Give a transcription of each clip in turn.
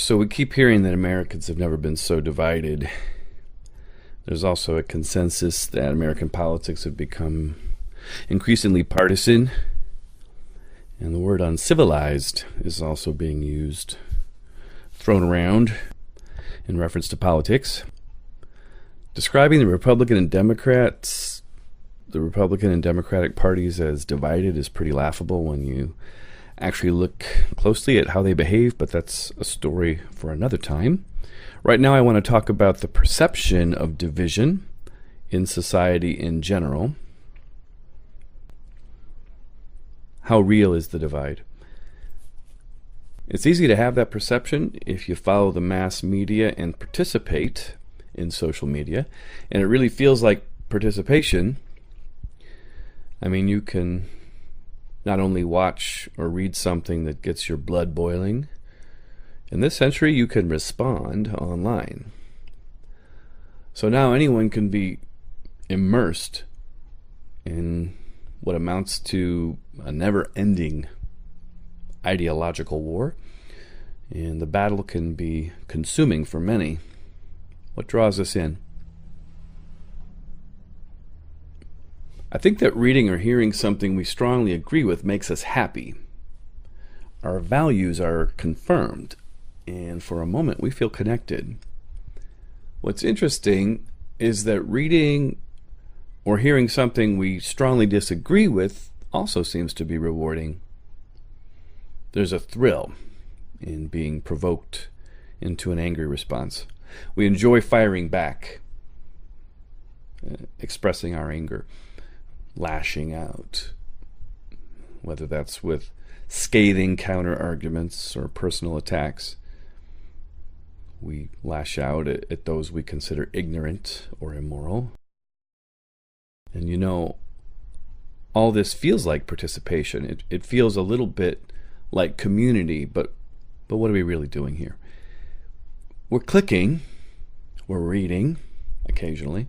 So we keep hearing that Americans have never been so divided. There's also a consensus that American politics have become increasingly partisan, and the word uncivilized is also being used, thrown around in reference to politics. Describing the Republican and Democratic parties as divided is pretty laughable when you actually look closely at how they behave, but that's a story for another time. Right now I want to talk about the perception of division in society in general. How real is the divide? It's easy to have that perception if you follow the mass media and participate in social media, and it really feels like participation. I mean, you can not only watch or read something that gets your blood boiling. In this century, you can respond online. So now anyone can be immersed in what amounts to a never-ending ideological war, and the battle can be consuming for many. What draws us in? I think that reading or hearing something we strongly agree with makes us happy. Our values are confirmed, and for a moment we feel connected. What's interesting is that reading or hearing something we strongly disagree with also seems to be rewarding. There's a thrill in being provoked into an angry response. We enjoy firing back, expressing our anger, lashing out, whether that's with scathing counter-arguments or personal attacks. We lash out at those we consider ignorant or immoral. And you know, all this feels like participation. It feels a little bit like community, but what are we really doing here? We're clicking, we're reading occasionally,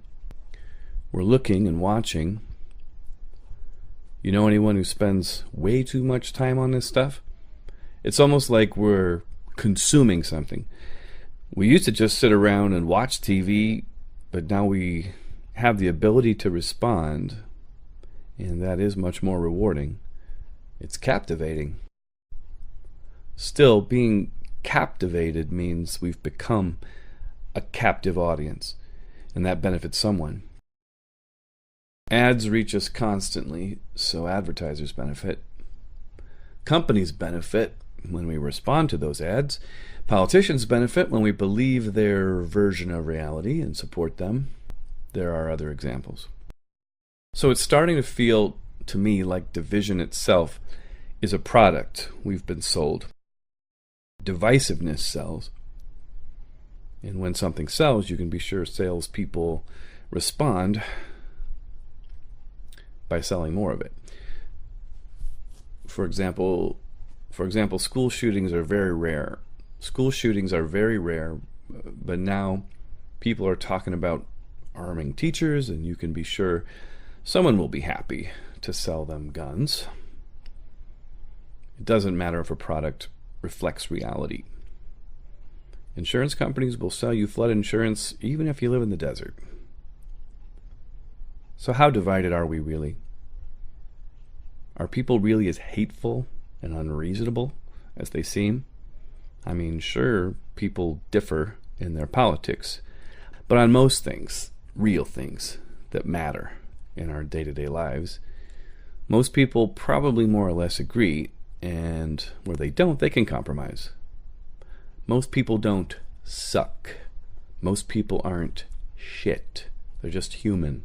we're looking and watching. You know anyone who spends way too much time on this stuff? It's almost like we're consuming something. We used to just sit around and watch TV, but now we have the ability to respond, and that is much more rewarding. It's captivating. Still, being captivated means we've become a captive audience, and that benefits someone. Ads reach us constantly, so advertisers benefit. Companies benefit when we respond to those ads. Politicians benefit when we believe their version of reality and support them. There are other examples. So it's starting to feel to me like division itself is a product we've been sold. Divisiveness sells. And when something sells, you can be sure salespeople respond by selling more of it. For example, school shootings are very rare. School shootings are very rare, but now people are talking about arming teachers, and you can be sure someone will be happy to sell them guns. It doesn't matter if a product reflects reality. Insurance companies will sell you flood insurance even if you live in the desert. So how divided are we really? Are people really as hateful and unreasonable as they seem? I mean, sure, people differ in their politics, but on most things, real things that matter in our day-to-day lives, most people probably more or less agree, and where they don't, they can compromise. Most people don't suck. Most people aren't shit. They're just human,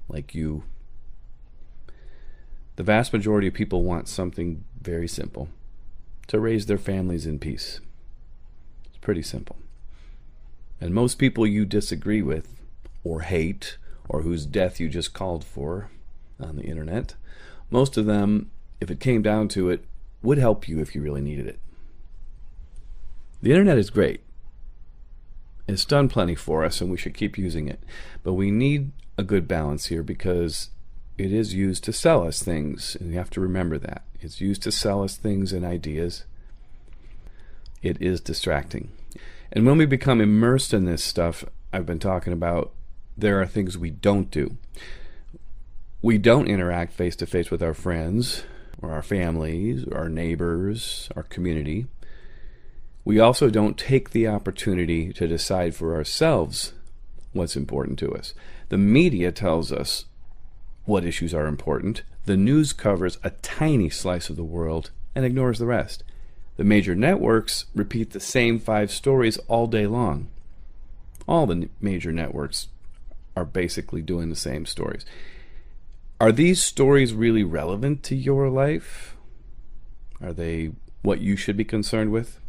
like you. The vast majority of people want something very simple: to raise their families in peace. It's pretty simple. And most people you disagree with, or hate, or whose death you just called for on the internet, most of them, if it came down to it, would help you if you really needed it. The internet is great. It's done plenty for us, and we should keep using it. But we need a good balance here, because it is used to sell us things, and you have to remember that. It's used to sell us things and ideas. It is distracting. And when we become immersed in this stuff I've been talking about, there are things we don't do. We don't interact face to face with our friends or our families, or our neighbors, our community. We also don't take the opportunity to decide for ourselves what's important to us. The media tells us what issues are important. The news covers a tiny slice of the world and ignores the rest. The major networks repeat the same 5 stories all day long. All the major networks are basically doing the same stories. Are these stories really relevant to your life? Are they what you should be concerned with?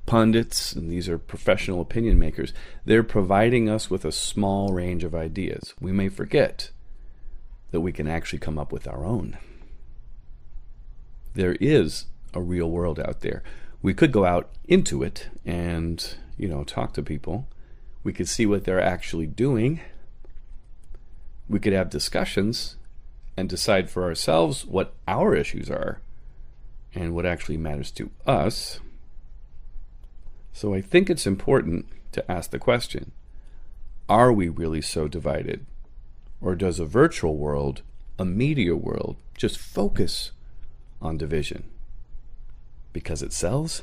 Pundits, and these are professional opinion makers, they're providing us with a small range of ideas. We may forget that we can actually come up with our own. There is a real world out there. We could go out into it and, talk to people. We could see what they're actually doing. We could have discussions and decide for ourselves what our issues are and what actually matters to us. So I think it's important to ask the question, are we really so divided? Or does a virtual world, a media world, just focus on division? Because it sells?